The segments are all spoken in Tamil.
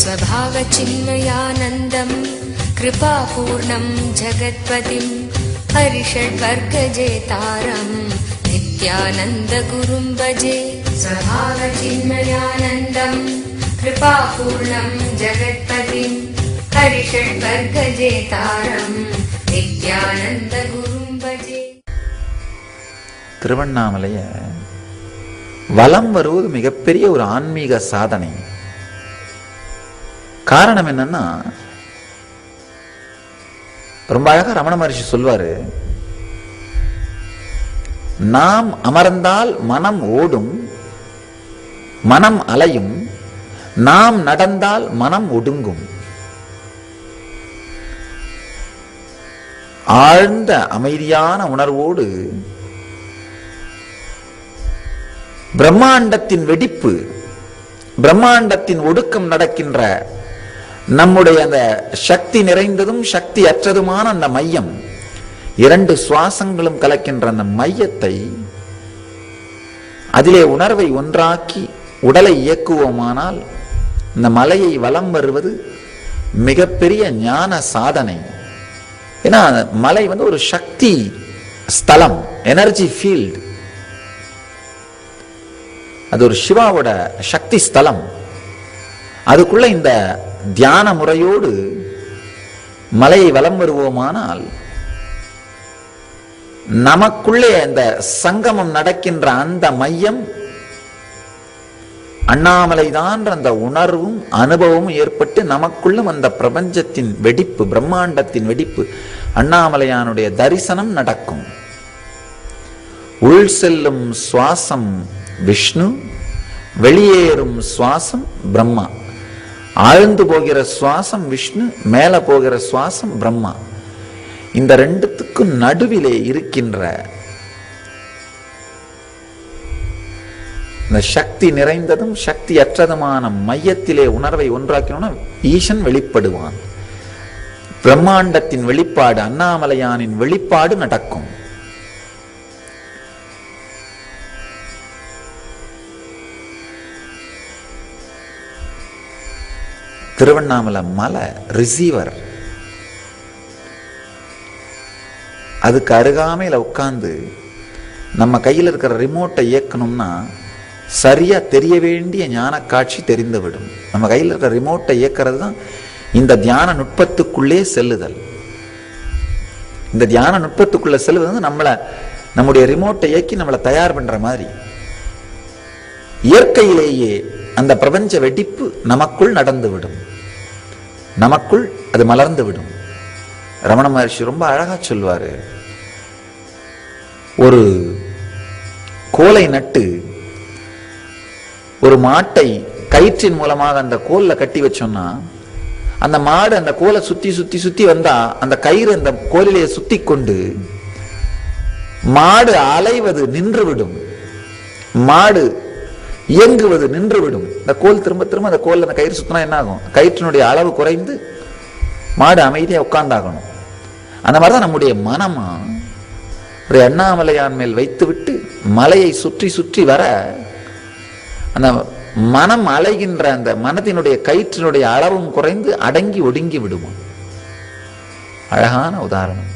स्वभावचिन्मयानन्दं कृपापूर्णं जगत्पतिं हरिषड्वर्गजेतारं नित्यानन्दगुरुं भजे। स्वभावचिन्मयानन्दं कृपापूर्णं जगत्पतिं हरिषड्वर्गजेतारं नित्यानन्दगुरुं भजे. திருவண்ணாமலைய வலம் வருவது மிகப்பெரிய ஒரு ஆன்மீக சாதனை. காரணம் என்னன்னா, ரொம்ப அழகா ரமண மகரிஷி சொல்வாரு, நாம் அமர்ந்தால் மனம் ஓடும், மனம் அலையும், நாம் நடந்தால் மனம் ஒடுங்கும். ஆழ்ந்த அமைதியான உணர்வோடு பிரம்மாண்டத்தின் வெடிப்பு, பிரம்மாண்டத்தின் ஒடுக்கம் நடக்கின்ற நம்முடைய அந்த சக்தி நிறைந்ததும் சக்தி அற்றதுமான அந்த மையம், இரண்டு சுவாசங்களும் கலக்கின்ற அந்த மையத்தை, அதிலே உணர்வை ஒன்றாக்கி உடலை இயக்குவோமானால் இந்த மலையை வலம் வருவது மிகப்பெரிய ஞான சாதனை. ஏன்னா மலை ஒரு சக்தி ஸ்தலம், எனர்ஜி ஃபீல்டு. அது ஒரு சிவாவோட சக்தி ஸ்தலம். அதுக்குள்ள இந்த தியான முறையோடு மலையை வலம் வருவோமானால் நமக்குள்ளே அந்த சங்கமம் நடக்கின்ற அந்த மையம் அண்ணாமலைதான் அந்த உணர்வும் அனுபவமும் ஏற்பட்டு நமக்குள்ளும் அந்த பிரபஞ்சத்தின் வெடிப்பு, பிரம்மாண்டத்தின் வெடிப்பு, அண்ணாமலையானுடைய தரிசனம் நடக்கும். உள் செல்லும் சுவாசம் விஷ்ணு, வெளியேறும் சுவாசம் பிரம்மா. ஆழ்ந்து போகிற சுவாசம் விஷ்ணு, மேல போகிற சுவாசம் பிரம்மா. இந்த ரெண்டுத்துக்கும் நடுவிலே இருக்கின்ற இந்த சக்தி நிறைந்ததும் சக்தி அற்றதுமான மையத்திலே உணர்வை ஒன்றாக்கணும்னா ஈசன் வெளிப்படுவான். பிரம்மாண்டத்தின் வெளிப்பாடு, அண்ணாமலையானின் வெளிப்பாடு நடக்கும். திருவண்ணாமலை மலை ரிசீவர். அதுக்கு அருகாமையில் உட்கார்ந்து நம்ம கையில் இருக்கிற ரிமோட்டை இயக்கணும்னா சரியா தெரிய வேண்டிய ஞான காட்சி தெரிந்துவிடும். நம்ம கையில் இருக்கிற ரிமோட்டை இயக்கிறது தான் இந்த தியான நுட்பத்துக்குள்ளே செல்லுதல். இந்த தியான நுட்பத்துக்குள்ள செல்லுவது நம்முடைய ரிமோட்டை இயக்கி நம்மளை தயார் பண்ற மாதிரி. இயற்கையிலேயே அந்த பிரபஞ்ச வெடிப்பு நமக்குள் நடந்துவிடும், நமக்குள் அது மலர்ந்து விடும். ரமண மகர்ஷி ரொம்ப அழகா சொல்வாரு, ஒரு கோலை நட்டு ஒரு மாட்டை கயிற்றின் மூலமாக அந்த கோல்ல கட்டி வச்சோம்னா அந்த மாடு அந்த கோலை சுத்தி சுத்தி சுத்தி வந்தா அந்த கயிறு அந்த கோலிலே சுத்தி கொண்டு மாடு அலைவது நின்றுவிடும், மாடு இயங்குவது நின்றுவிடும். இந்த கோல் திரும்ப திரும்ப அந்த கோல் அந்த கயிறு சுத்தினா என்ன ஆகும்? கயிற்றினுடைய அளவு குறைந்து மாடு அமைதியா உட்கார்ந்தாகணும். அந்த மாதிரிதான் நம்முடைய மனமா ஒரு அண்ணாமலையான் மேல் வைத்து விட்டு மலையை சுற்றி சுற்றி வர அந்த மனம் அலைகின்ற அந்த மனத்தினுடைய கயிற்றினுடைய அளவும் குறைந்து அடங்கி ஒடுங்கி விடுமா. அழகான உதாரணம்.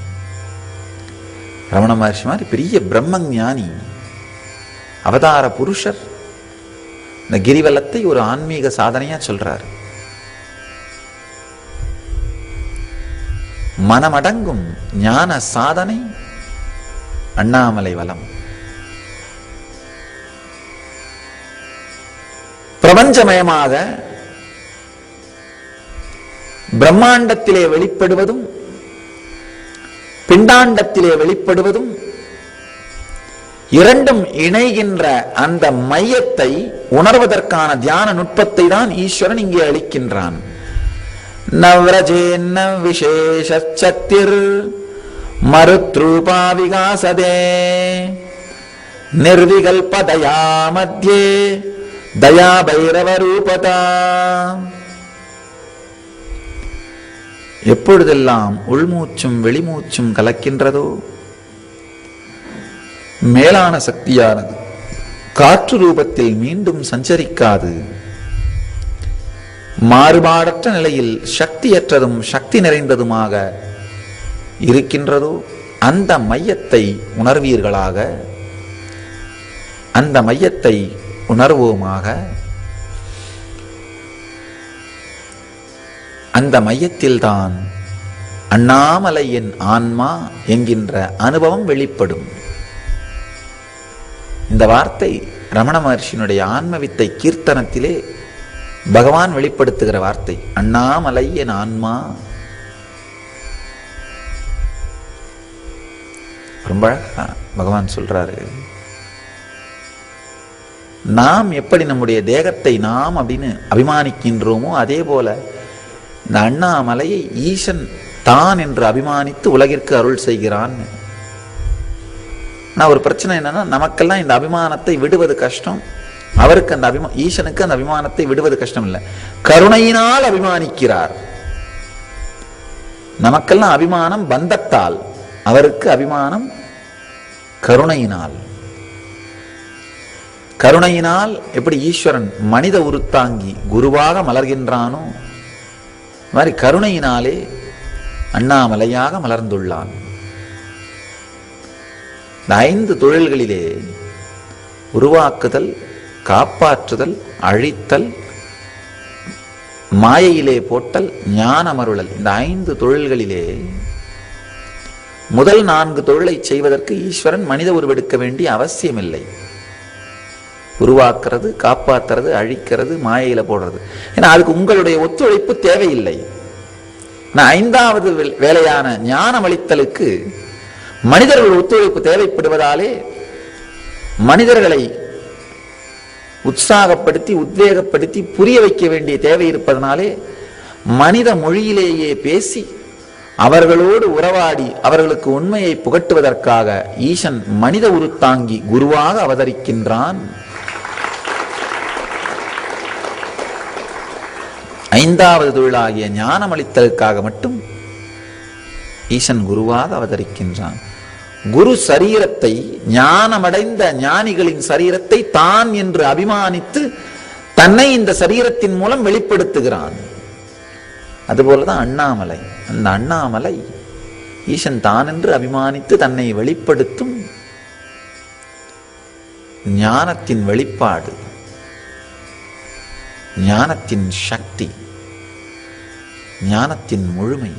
ரமண மகர்ஷி மாதிரி பெரிய பிரம்ம ஞானி, அவதார புருஷர் இந்த கிரிவலத்தை ஒரு ஆன்மீக சாதனையா சொல்றாரு. மனமடங்கும் ஞான சாதனை அண்ணாமலை வலம். பிரபஞ்சமயமாக பிரம்மாண்டத்திலே வெளிப்படுவதும் பிண்டாண்டத்திலே வெளிப்படுவதும் இரண்டும் இணைகின்ற அந்த மையத்தை உணர்வதற்கான தியான நுட்பத்தை தான் ஈஸ்வரன் இங்கே அளிக்கின்றான். நவ்ரஜேன்ன விசேஷச்சத்திர் மருத்ரூபா விகாசதே நிர்விகல்பதயா மத்யே தயா பைரவ ரூபதா. எப்பொழுதெல்லாம் உள்மூச்சும் வெளிமூச்சும் கலக்கின்றதோ மேலான சக்தியானது காற்று ரூபத்தில் மீண்டும் சஞ்சரிக்காது. மாறுபாடற்ற நிலையில் சக்தியற்றதும் சக்தி நிறைந்ததுமாக இருக்கின்றதோ அந்த மையத்தை உணர்வீர்களாக, அந்த மையத்தை உணர்வோமாக. அந்த மையத்தில்தான் அண்ணாமலை என் ஆன்மா என்கின்ற அனுபவம் வெளிப்படும். இந்த வார்த்தை ரமண மகர்ஷியினுடைய ஆன்மவித்தை கீர்த்தனத்திலே பகவான் வெளிப்படுத்துகிற வார்த்தை. அண்ணாமலை என் ஆன்மா. ரொம்ப அழகா பகவான் சொல்றாரு, நாம் எப்படி நம்முடைய தேகத்தை நாம் அப்படின்னு அபிமானிக்கின்றோமோ அதே போல இந்த அண்ணாமலையை ஈசன் தான் என்று அபிமானித்து உலகிற்கு அருள் செய்கிறான். ஒரு பிரச்சனை என்னன்னா, நமக்கெல்லாம் இந்த அபிமானத்தை விடுவது கஷ்டம். அவருக்கு அந்த ஈசனுக்கு அந்த அபிமானத்தை விடுவது கஷ்டம் இல்லை. கருணையினால் அபிமானிக்கிறார். நமக்கெல்லாம் அபிமானம் பந்தத்தால், அவருக்கு அபிமானம் கருணையினால். கருணையினால் எப்படி ஈஸ்வரன் மனித உருத்தாங்கி குருவாக மலர்கின்றானோ மாதிரி கருணையினாலே அண்ணாமலையாக மலர்ந்துள்ளான். இந்த 5 தொழில்களிலே உருவாக்குதல், காப்பாற்றுதல், அழித்தல், மாயையிலே போட்டல், ஞானமருளல், இந்த 5 தொழில்களிலே முதல் 4 தொழிலை செய்வதற்கு ஈஸ்வரன் மனித உருவெடுக்க வேண்டிய அவசியமில்லை. உருவாக்குறது, காப்பாற்றுறது, அழிக்கிறது, மாயையில போடுறது, ஏன்னா அதுக்கு உங்களுடைய ஒத்துழைப்பு தேவையில்லை. 5வது வேலையான ஞானமளித்தலுக்கு மனிதர்கள் ஒத்துழைப்பு தேவைப்படுவதாலே மனிதர்களை உற்சாகப்படுத்தி உத்வேகப்படுத்தி புரிய வைக்க வேண்டிய தேவை இருப்பதனாலே மனித மொழியிலேயே பேசி அவர்களோடு உறவாடி அவர்களுக்கு உண்மையை புகட்டுவதற்காக ஈசன் மனித உருத்தாங்கி குருவாக அவதரிக்கின்றான். 5வது தொழிலாகிய ஞானமளித்தலுக்காக மட்டும் ஈசன் குருவாக அவதரிக்கின்றான். குரு சரீரத்தை, ஞானமடைந்த ஞானிகளின் சரீரத்தை தான் என்று அபிமானித்து தன்னை இந்த சரீரத்தின் மூலம் வெளிப்படுத்துகிறான். அதுபோலதான் அண்ணாமலை. அந்த அண்ணாமலை ஈசன் தான் என்று அபிமானித்து தன்னை வெளிப்படுத்தும் ஞானத்தின் வெளிப்பாடு, ஞானத்தின் சக்தி, ஞானத்தின் முழுமை.